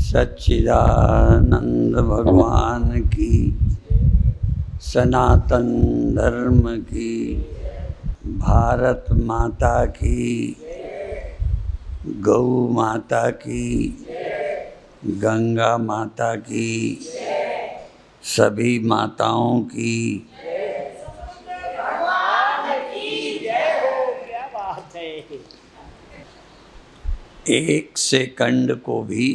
सच्चिदानंद भगवान की, सनातन धर्म की, भारत माता की, गौ माता की, गंगा माता की, सभी माताओं की। एक सेकंड को भी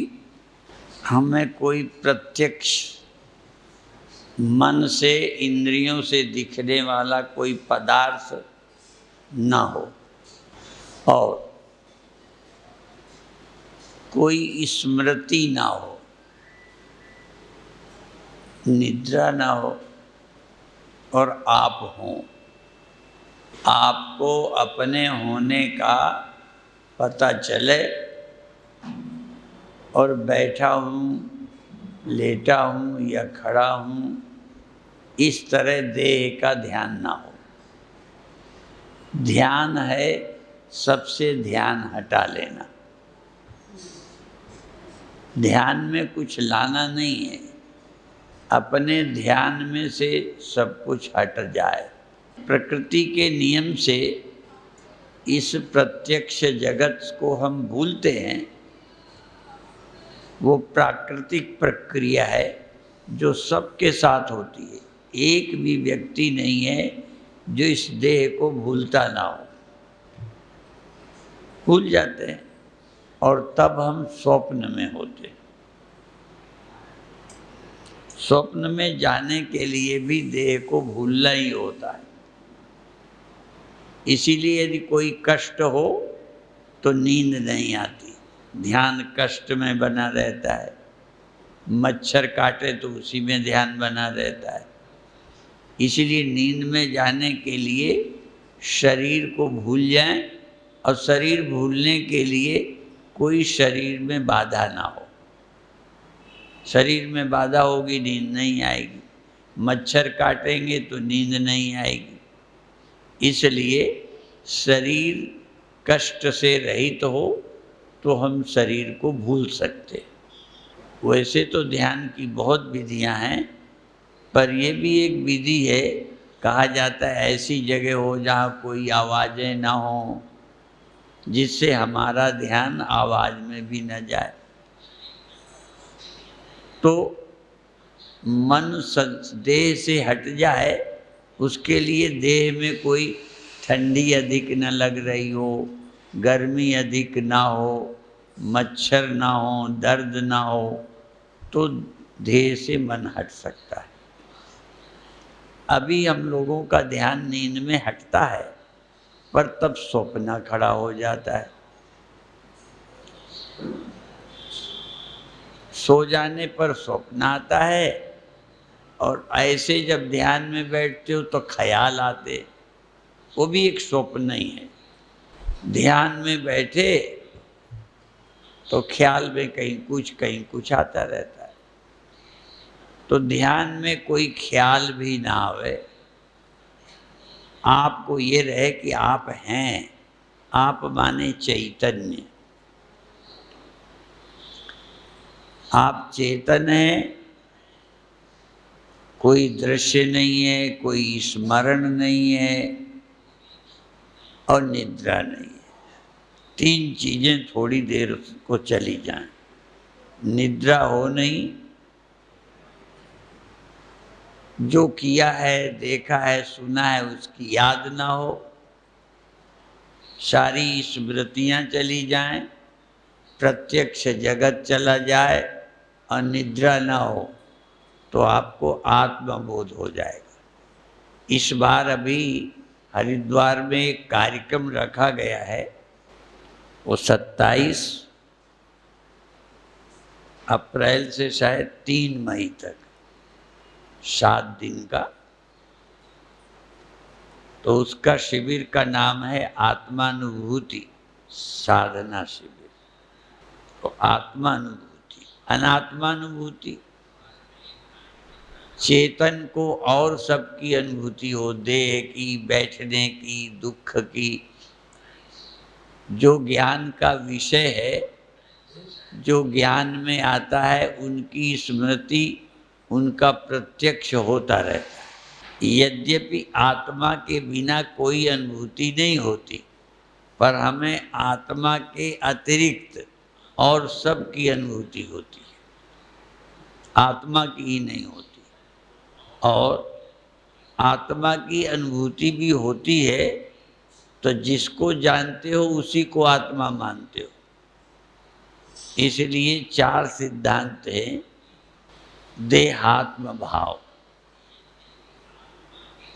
हमें कोई प्रत्यक्ष मन से, इंद्रियों से दिखने वाला कोई पदार्थ ना हो और कोई स्मृति ना हो, निद्रा ना हो और आप हों। आपको अपने होने का पता चले और बैठा हूँ, लेटा हूँ या खड़ा हूँ, इस तरह देह का ध्यान ना हो। ध्यान है सबसे ध्यान हटा लेना। ध्यान में कुछ लाना नहीं है, अपने ध्यान में से सब कुछ हट जाए। प्रकृति के नियम से इस प्रत्यक्ष जगत को हम भूलते हैं। वो प्राकृतिक प्रक्रिया है जो सबके साथ होती है। एक भी व्यक्ति नहीं है जो इस देह को भूलता ना हो। भूल जाते हैं और तब हम स्वप्न में होते हैं। स्वप्न में जाने के लिए भी देह को भूलना ही होता है। इसीलिए यदि कोई कष्ट हो तो नींद नहीं आती, ध्यान कष्ट में बना रहता है। मच्छर काटे तो उसी में ध्यान बना रहता है। इसीलिए नींद में जाने के लिए शरीर को भूल जाएं और शरीर भूलने के लिए कोई शरीर में बाधा ना हो। शरीर में बाधा होगी नींद नहीं आएगी। मच्छर काटेंगे तो नींद नहीं आएगी। इसलिए शरीर कष्ट से रहित हो तो हम शरीर को भूल सकते। वैसे तो ध्यान की बहुत विधियां हैं, पर ये भी एक विधि है। कहा जाता है ऐसी जगह हो जहाँ कोई आवाज़ें ना हो, जिससे हमारा ध्यान आवाज़ में भी न जाए। तो मन देह से हट जाए, उसके लिए देह में कोई ठंडी अधिक न लग रही हो, गर्मी अधिक ना हो, मच्छर ना हो, दर्द ना हो, तो देह से मन हट सकता है। अभी हम लोगों का ध्यान नींद में हटता है, पर तब स्वप्न खड़ा हो जाता है। सो जाने पर स्वप्न आता है और ऐसे जब ध्यान में बैठते हो तो ख्याल आते, वो भी एक स्वप्न ही है। ध्यान में बैठे तो ख्याल में कहीं कुछ आता रहता है। तो ध्यान में कोई ख्याल भी ना आवे, आपको ये रहे कि आप हैं। आप माने चैतन्य। आप चेतन हैं, कोई दृश्य नहीं है, कोई स्मरण नहीं है और निद्रा नहीं है। तीन चीज़ें थोड़ी देर को चली जाएं। निद्रा हो नहीं, जो किया है, देखा है, सुना है उसकी याद ना हो, सारी स्मृतियाँ चली जाएं, प्रत्यक्ष जगत चला जाए और निद्रा ना हो, तो आपको आत्मबोध हो जाएगा। इस बार अभी हरिद्वार में एक कार्यक्रम रखा गया है। वो 27 अप्रैल से शायद 3 मई तक 7 दिन का। तो उसका शिविर का नाम है आत्मानुभूति साधना शिविर। तो आत्मानुभूति, अनात्मानुभूति, चेतन को और सबकी अनुभूति हो, देह की, बैठने की, दुख की। जो ज्ञान का विषय है जो ज्ञान में आता है उनकी स्मृति, उनका प्रत्यक्ष होता रहता है। यद्यपि आत्मा के बिना कोई अनुभूति नहीं होती, पर हमें आत्मा के अतिरिक्त और सब की अनुभूति होती है, आत्मा की ही नहीं होती। और आत्मा की अनुभूति भी होती है तो जिसको जानते हो उसी को आत्मा मानते हो। इसलिए 4 सिद्धांत हैं। देहात्म भाव,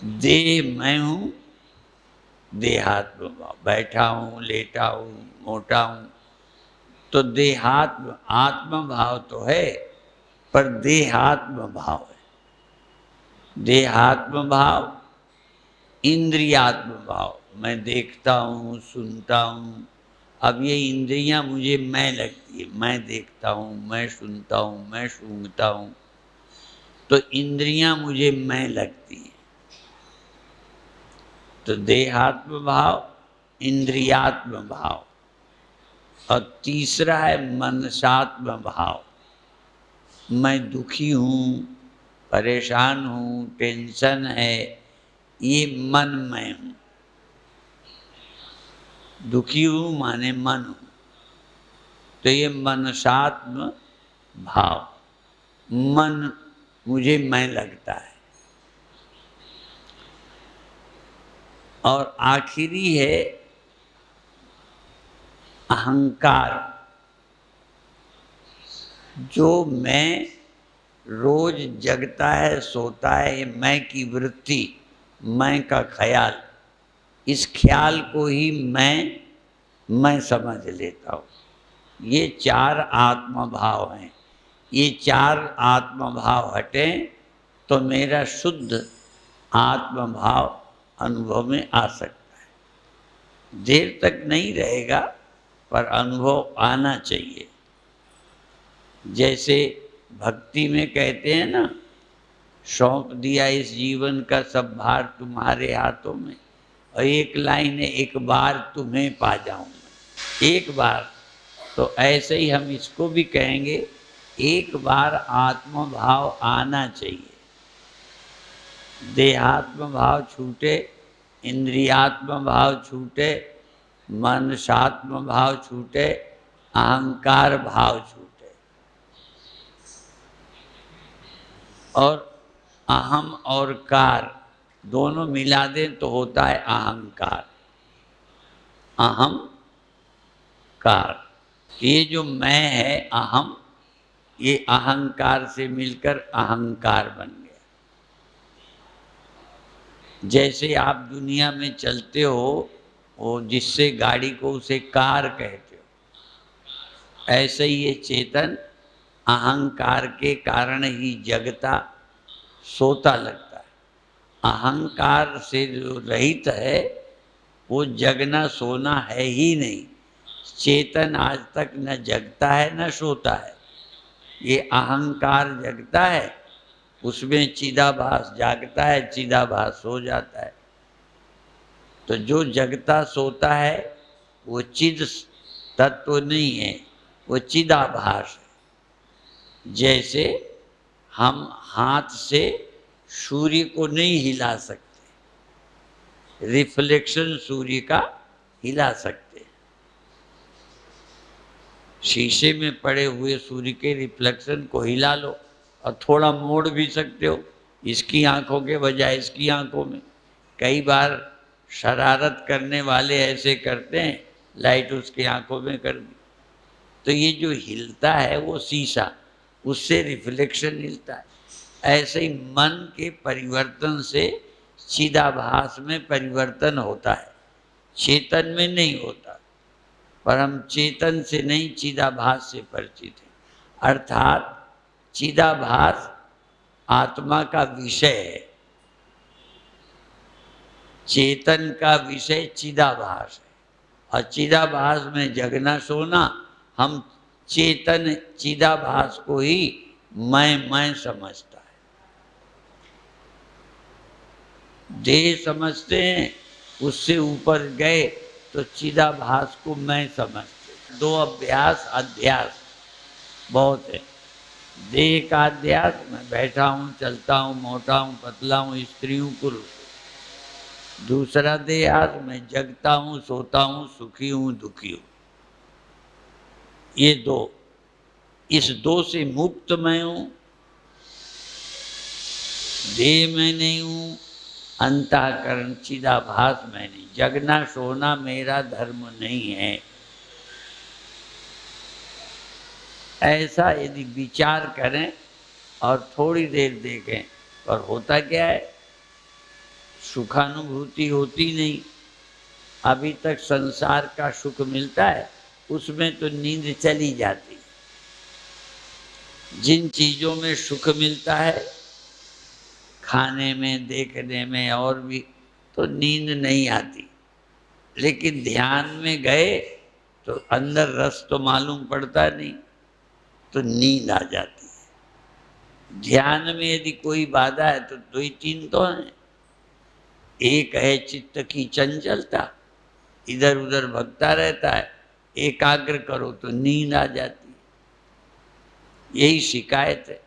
देह मैं हूँ, देहात्म भाव, बैठा हूँ, लेटा हूँ, मोटा हूँ, तो देहात्म, आत्म भाव तो है पर देहात्म भाव है। देहात्म भाव, इंद्रियात्म भाव, मैं देखता हूँ, सुनता हूँ। अब ये इंद्रियां मुझे मैं लगती है, मैं देखता हूँ, मैं सुनता हूँ, मैं सूंघता हूँ, तो इंद्रियां मुझे मैं लगती हैं। तो देहात्म भाव, इंद्रियात्म भाव। और तीसरा है मनसात्म भाव, मैं दुखी हूँ, परेशान हूँ, टेंशन है, ये मन मैं हूँ। दुखी हूँ माने मन हूँ, तो ये मनसात्म भाव, मन मुझे मैं लगता है। और आखिरी है अहंकार, जो मैं रोज जगता है, सोता है, मैं की वृत्ति, मैं का ख्याल, इस ख्याल को ही मैं समझ लेता हूँ। ये 4 आत्म भाव हैं। ये 4 आत्म भाव हटें तो मेरा शुद्ध आत्म भाव अनुभव में आ सकता है। देर तक नहीं रहेगा पर अनुभव आना चाहिए। जैसे भक्ति में कहते हैं ना, सौंप दिया इस जीवन का सब भार तुम्हारे हाथों में, और एक लाइन है, एक बार तुम्हें पा जाऊं मैं। एक बार, तो ऐसे ही हम इसको भी कहेंगे, एक बार आत्म भाव आना चाहिए। देहात्म भाव छूटे, इंद्रियात्म भाव छूटे, मनसात्म भाव छूटे, अहंकार भाव छूटे, और अहम और कार दोनों मिला दें तो होता है अहंकार। अहम कार, ये जो मैं है अहम, ये अहंकार से मिलकर अहंकार बन गया। जैसे आप दुनिया में चलते हो, वो जिससे गाड़ी को उसे कार कहते हो, ऐसे ही ये चेतन अहंकार के कारण ही जगता सोता लगता है। अहंकार से जो रहित है वो जगना सोना है ही नहीं। चेतन आज तक न जगता है न सोता है, ये अहंकार जगता है, उसमें चिदाभास जागता है, चिदाभास सो जाता है। तो जो जगता सोता है वो चिद तत्व नहीं है, वो चिदाभास है। जैसे हम हाथ से सूर्य को नहीं हिला सकते, रिफ्लेक्शन सूर्य का हिला सकते। शीशे में पड़े हुए सूर्य के रिफ्लेक्शन को हिला लो और थोड़ा मोड़ भी सकते हो, इसकी आंखों के बजाय इसकी आंखों में। कई बार शरारत करने वाले ऐसे करते हैं, लाइट उसकी आंखों में कर दी, तो ये जो हिलता है वो शीशा, उससे रिफ्लेक्शन हिलता है। ऐसे ही मन के परिवर्तन से चिदाभास में परिवर्तन होता है, चेतन में नहीं होता। पर हम चेतन से नहीं, चिदाभास से परिचित हैं। अर्थात चिदाभास आत्मा का विषय है, चेतन का विषय चिदाभास है। और चिदाभास में जगना सोना, हम चेतन चिदाभास को ही मैं समझता है। देह समझते हैं, उससे ऊपर गए तो चिदाभास को मैं समझते। 2 अभ्यास अध्यास, बहुत है। देह का अध्यास, मैं बैठा हूँ, चलता हूँ, मोटा हूँ, पतला हूँ, स्त्री हूँ, पुरुष। दूसरा देहात, मैं जगता हूँ, सोता हूँ, सुखी हूँ, दुखी हूँ। ये दो, इस दो से मुक्त मैं हूँ। देह में नहीं हूँ, अंतःकरण चिदाभास में नहीं। जगना सोना मेरा धर्म नहीं है, ऐसा यदि विचार करें और थोड़ी देर देखें, और होता क्या है, सुखानुभूति होती नहीं। अभी तक संसार का सुख मिलता है, उसमें तो नींद चली जाती। जिन चीज़ों में सुख मिलता है, खाने में, देखने में और भी, तो नींद नहीं आती। लेकिन ध्यान में गए तो अंदर रस तो मालूम पड़ता नहीं, तो नींद आ जाती है। ध्यान में यदि कोई बाधा है तो दो ही तीन तो हैं। एक है चित्त की चंचलता, इधर उधर भगता रहता है। एकाग्र करो तो नींद आ जाती है, यही शिकायत है।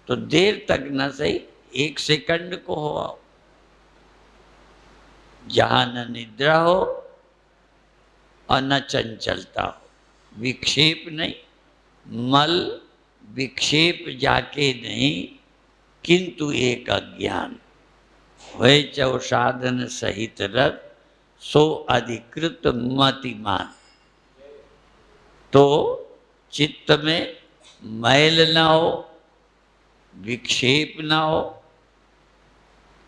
तो देर तक न सही, 1 सेकंड को हो आओ, जहां न निद्रा हो और न चंचलता हो। विक्षेप नहीं, मल विक्षेप जाके नहीं, किंतु एक अज्ञान होए चौ साधन सहित रत, सो अधिकृत मतिमान। तो चित्त में मैल ना हो, विक्षेप ना हो,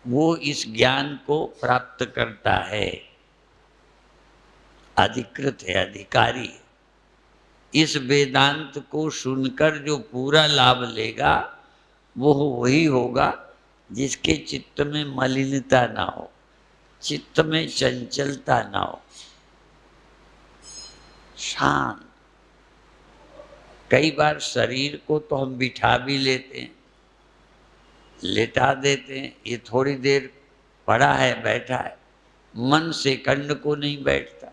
वो इस ज्ञान को प्राप्त करता है, अधिकृत है, अधिकारी है। इस वेदांत को सुनकर जो पूरा लाभ लेगा वो वही होगा जिसके चित्त में मलिनता ना हो, चित्त में चंचलता ना हो, शांत। कई बार शरीर को तो हम बिठा भी लेते हैं, लेटा देते हैं, ये थोड़ी देर पड़ा है, बैठा है। मन सेकंड को नहीं बैठता।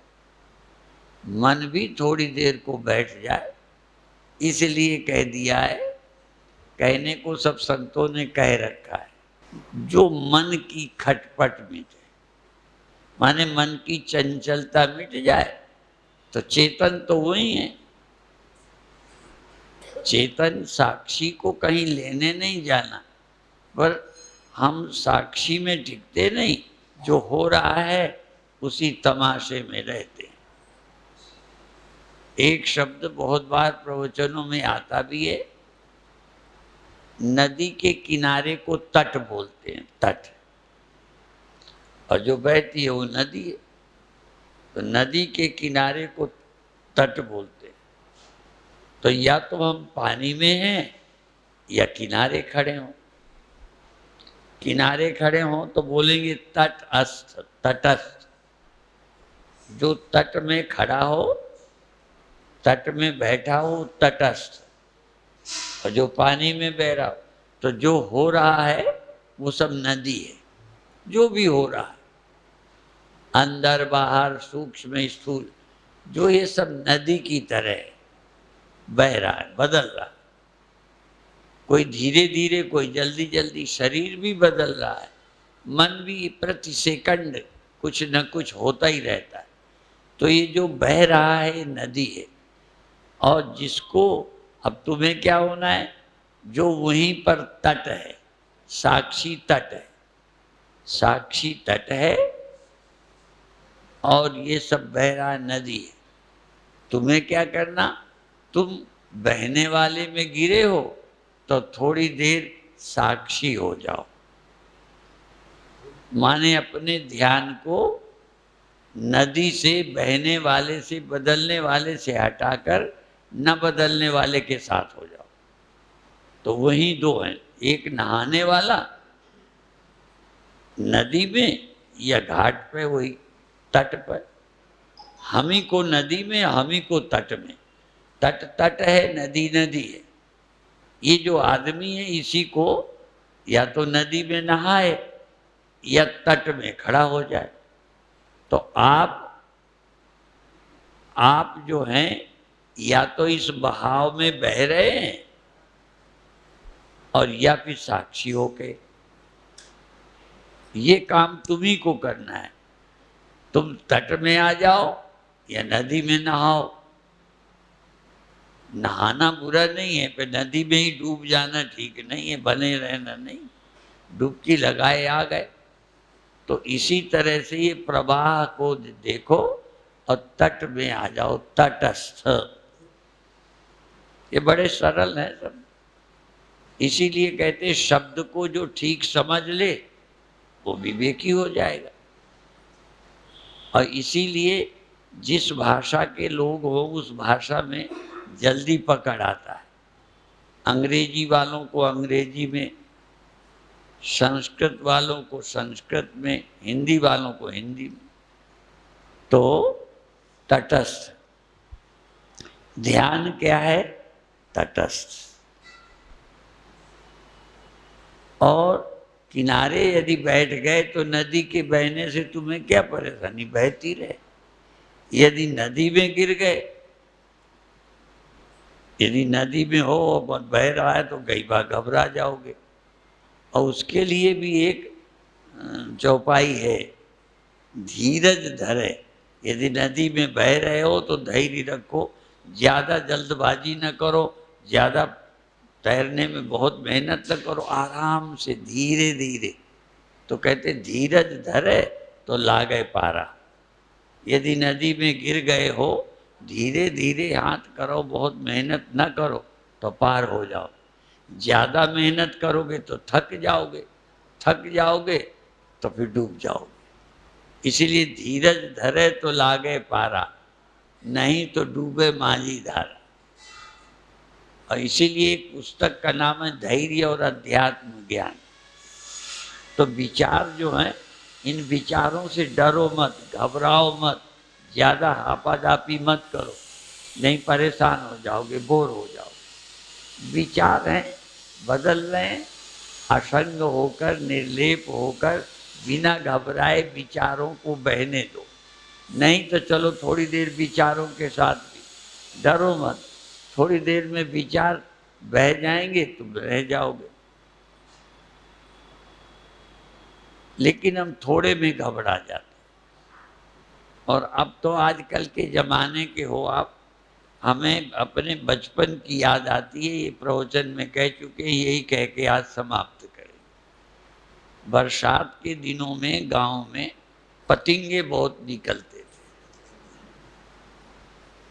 मन भी थोड़ी देर को बैठ जाए, इसलिए कह दिया है, कहने को सब संतों ने कह रखा है, जो मन की खटपट मिटे, माने मन की चंचलता मिट जाए, तो चेतन तो वही है। चेतन साक्षी को कहीं लेने नहीं जाना, पर हम साक्षी में टिकते नहीं, जो हो रहा है उसी तमाशे में रहते हैं। एक शब्द बहुत बार प्रवचनों में आता भी है, नदी के किनारे को तट बोलते हैं, तट, और जो बहती है वो नदी है। तो नदी के किनारे को तट बोलते हैं। तो या तो हम पानी में हैं या किनारे खड़े हों। किनारे खड़े हों तो बोलेंगे तटस्थ, तटस्थ। जो तट में खड़ा हो, तट में बैठा हो, तटस्थ। और जो पानी में बह रहा हो, तो जो हो रहा है वो सब नदी है। जो भी हो रहा है, अंदर बाहर, सूक्ष्म स्थूल, जो ये सब नदी की तरह है, बह रहा है, बदल रहा है। कोई धीरे धीरे, कोई जल्दी जल्दी। शरीर भी बदल रहा है, मन भी प्रति सेकंड कुछ न कुछ होता ही रहता है। तो ये जो बह रहा है नदी है, और जिसको अब तुम्हें क्या होना है, जो वहीं पर तट है, साक्षी तट है, साक्षी तट है, और ये सब बह रहा है नदी है। तुम्हें क्या करना, तुम बहने वाले में गिरे हो तो थोड़ी देर साक्षी हो जाओ, माने अपने ध्यान को नदी से, बहने वाले से, बदलने वाले से हटाकर न बदलने वाले के साथ हो जाओ। तो वही दो हैं, एक नहाने वाला नदी में या घाट पे, वही तट पर। हम ही को नदी में, हम ही को तट में। तट तट है, नदी नदी है। ये जो आदमी है, इसी को या तो नदी में नहाए या तट में खड़ा हो जाए। तो आप जो हैं या तो इस बहाव में बह रहे हैं और या फिर साक्षी होके। ये काम तुम्ही को करना है। तुम तट में आ जाओ या नदी में नहाओ। नहाना बुरा नहीं है, पर नदी में ही डूब जाना ठीक नहीं है, बने रहना नहीं। डुबकी लगाए आ गए। तो इसी तरह से ये प्रवाह को देखो और तट में आ जाओ, तटस्थ। ये बड़े सरल है सब। इसीलिए कहते शब्द को जो ठीक समझ ले वो विवेकी हो जाएगा। और इसीलिए जिस भाषा के लोग हो उस भाषा में जल्दी पकड़ आता है। अंग्रेजी वालों को अंग्रेजी में, संस्कृत वालों को संस्कृत में, हिंदी वालों को हिंदी में। तो तटस्थ ध्यान क्या है? तटस्थ। और किनारे यदि बैठ गए तो नदी के बहने से तुम्हें क्या परेशानी, बहती रहे। यदि नदी में गिर गए, यदि नदी में हो और बह रहा है तो कई बार घबरा जाओगे। और उसके लिए भी एक चौपाई है, धीरज धरे। यदि नदी में बह रहे हो तो धैर्य रखो, ज़्यादा जल्दबाजी न करो, ज़्यादा तैरने में बहुत मेहनत न करो, आराम से धीरे धीरे। तो कहते धीरज धरे तो लागे पारा। यदि नदी में गिर गए हो, धीरे धीरे हाथ करो, बहुत मेहनत न करो तो पार हो जाओ। ज़्यादा मेहनत करोगे तो थक जाओगे, थक जाओगे तो फिर डूब जाओगे। इसीलिए धीरज धरे तो लागे पारा, नहीं तो डूबे माझी धारा। और इसीलिए एक पुस्तक का नाम है धैर्य और अध्यात्म ज्ञान। तो विचार जो है, इन विचारों से डरो मत, घबराओ मत, ज़्यादा हापादापी मत करो, नहीं परेशान हो जाओगे, बोर हो जाओगे। विचार हैं, बदल रहे हैं, असंग होकर, निर्लेप होकर, बिना घबराए विचारों को बहने दो। नहीं तो चलो थोड़ी देर विचारों के साथ भी, डरो मत। थोड़ी देर में विचार बह जाएंगे, तुम रह जाओगे। लेकिन हम थोड़े में घबरा जाते। और अब तो आजकल के ज़माने के हो आप, हमें अपने बचपन की याद आती है। ये प्रवचन में कह चुके हैं, यही कह के आज समाप्त करें। बरसात के दिनों में गांव में पतंगे बहुत निकलते थे,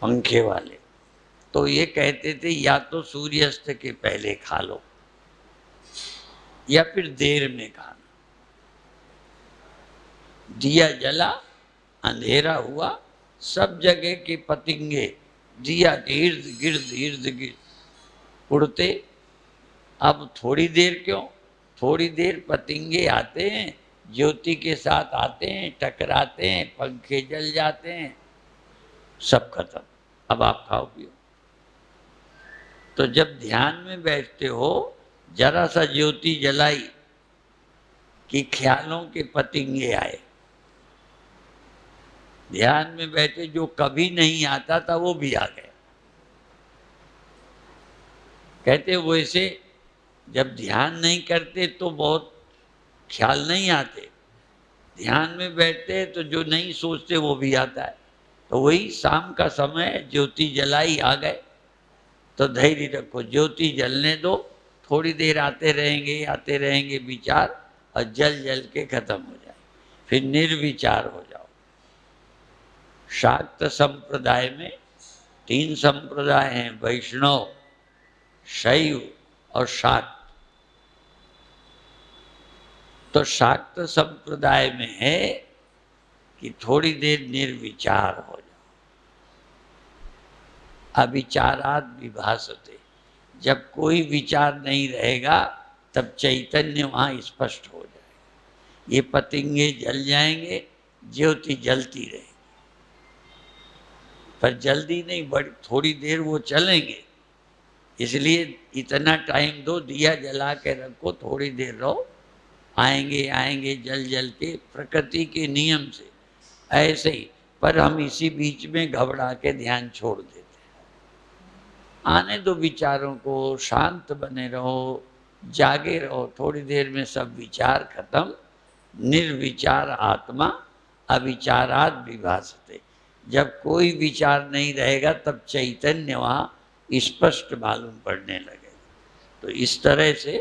पंखे वाले। तो ये कहते थे या तो सूर्यास्त के पहले खा लो या फिर देर में खाना। दिया जला, अंधेरा हुआ, सब जगह के पतंगे दिया के इर्द गिर्द उड़ते। अब थोड़ी देर क्यों, थोड़ी देर पतंगे आते हैं, ज्योति के साथ आते हैं, टकराते हैं, पंखे जल जाते हैं, सब खत्म। अब आप खाओ पियो। तो जब ध्यान में बैठते हो, जरा सा ज्योति जलाई कि ख्यालों के पतंगे आए। ध्यान में बैठे जो कभी नहीं आता था वो भी आ गया। कहते वैसे जब ध्यान नहीं करते तो बहुत ख्याल नहीं आते, ध्यान में बैठते तो जो नहीं सोचते वो भी आता है। तो वही शाम का समय, ज्योति जलाई, आ गए। तो धैर्य रखो, ज्योति जलने दो, थोड़ी देर आते रहेंगे विचार, और जल जल के खत्म हो जाए, फिर निर्विचार हो जाओ। शाक्त संप्रदाय में 3 संप्रदाय हैं, वैष्णव, शैव और शाक्त। तो शाक्त संप्रदाय में है कि थोड़ी देर निर्विचार हो जाओ। अविचाराद विभासते, जब कोई विचार नहीं रहेगा तब चैतन्य वहाँ स्पष्ट हो जाएगा। ये पतंगे जल जाएंगे, ज्योति जलती रहेगी, पर जल्दी नहीं, बड़ी थोड़ी देर वो चलेंगे। इसलिए इतना टाइम दो, दिया जला के रखो, थोड़ी देर रहो, आएंगे जल जल के, प्रकृति के नियम से ऐसे ही। पर हम इसी बीच में घबरा के ध्यान छोड़ देते हैं। आने दो विचारों को, शांत बने रहो, जागे रहो, थोड़ी देर में सब विचार खत्म। निर्विचार आत्मा अविचाराद विभासते। जब कोई विचार नहीं रहेगा तब चैतन्य वहाँ स्पष्ट मालूम पड़ने लगेगा। तो इस तरह से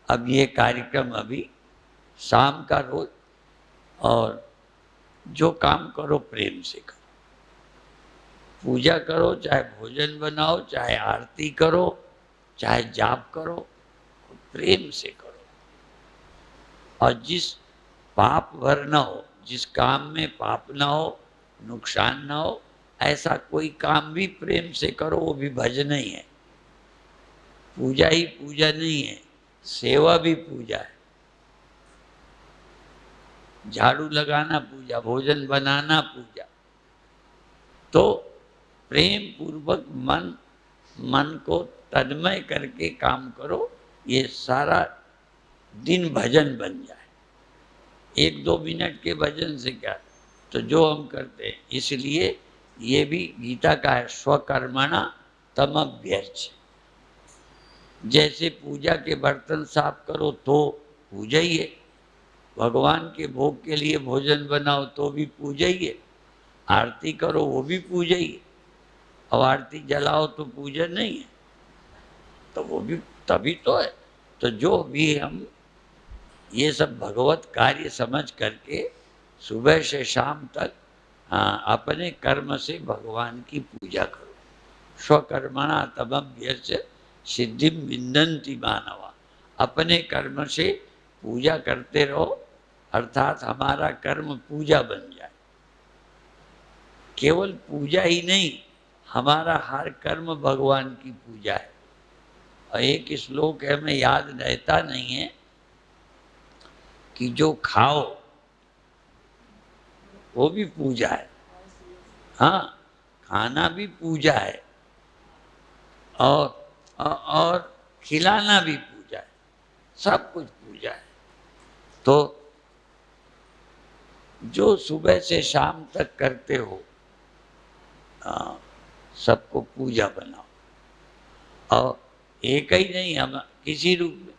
अब ये कार्यक्रम अभी शाम का रोज, और जो काम करो प्रेम से करो। पूजा करो, चाहे भोजन बनाओ, चाहे आरती करो, चाहे जाप करो, प्रेम से करो। और जिस पाप भर न हो, जिस काम में पाप न हो, नुकसान न हो, ऐसा कोई काम भी प्रेम से करो, वो भी भजन ही है। पूजा ही पूजा नहीं है, सेवा भी पूजा है। झाड़ू लगाना पूजा, भोजन बनाना पूजा। तो प्रेम पूर्वक मन को तन्मय करके काम करो, ये सारा दिन भजन बन जाए। 1-2 मिनट के भजन से क्या, तो जो हम करते हैं, इसलिए ये भी गीता का है, स्वकर्मणा तमभ्यर्च्य। जैसे पूजा के बर्तन साफ करो तो पूजा ही है, भगवान के भोग के लिए भोजन बनाओ तो भी पूजा ही है, आरती करो वो भी पूजा ही है, और आरती जलाओ तो पूजा नहीं है, तो वो भी तभी तो है। तो जो भी हम ये सब भगवत कार्य समझ करके सुबह से शाम तक अपने कर्म से भगवान की पूजा करो। स्वकर्मणा तमभ्यर्च्य सिद्धिं विन्दन्ति मानवा। अपने कर्म से पूजा करते रहो, अर्थात हमारा कर्म पूजा बन जाए। केवल पूजा ही नहीं, हमारा हर कर्म भगवान की पूजा है। और एक श्लोक है, मैं याद रहता नहीं है, कि जो खाओ वो भी पूजा है। हाँ, खाना भी पूजा है, और खिलाना भी पूजा है, सब कुछ पूजा है। तो जो सुबह से शाम तक करते हो, सबको पूजा बनाओ। और एक ही नहीं, हम किसी रूप में।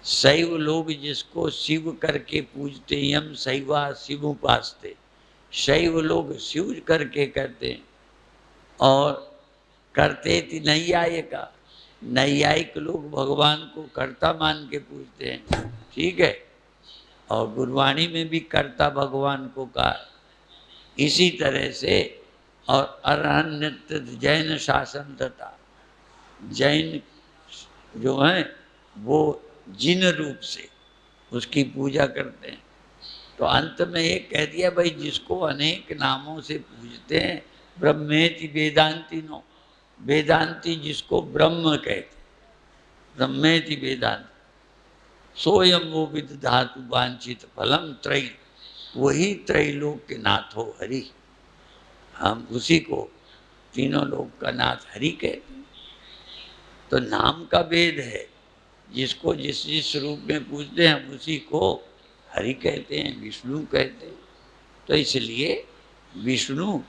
शैव लोग जिसको शिव करके पूजते, यम शैवा शिव उपासते। शैव लोग शिव करके करते हैं, और करते थी नैयायिका। नैयायिक लोग भगवान को कर्ता मान के पूजते हैं, ठीक है। और गुरबाणी में भी कर्ता भगवान को कहा। इसी तरह से, और अरहन्यत जैन शासन तथा, जैन जो हैं वो जिन रूप से उसकी पूजा करते हैं। तो अंत में ये कह दिया, भाई जिसको अनेक नामों से पूजते हैं, ब्रह्मेति वेदांति नो। वेदांती जिसको ब्रह्म कहते, ब्रह्मेति वेदांत, सोयम वो विद धातु वांछित फलम त्रय। वही त्रैलोक के नाथ हो हरि। हम उसी को तीनों लोक का नाथ हरि कहते हैं। तो नाम का भेद है, जिसको जिस जिस रूप में पूजते हैं उसी को हरि कहते हैं, विष्णु कहते हैं। तो इसलिए विष्णु,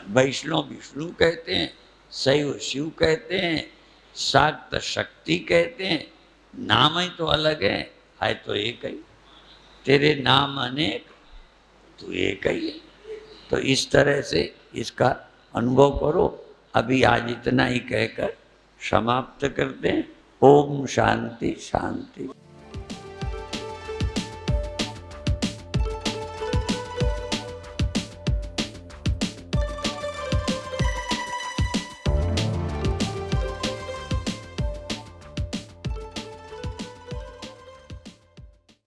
वैष्णव विष्णु कहते हैं, शैव शिव कहते हैं, शाक्त शक्ति कहते हैं। नाम ही तो अलग है तो एक ही। तेरे नाम अनेक, तू एक ही है। तो इस तरह से इसका अनुभव करो। अभी आज इतना ही कहकर समाप्त करते हैं। ओम शांति शांति।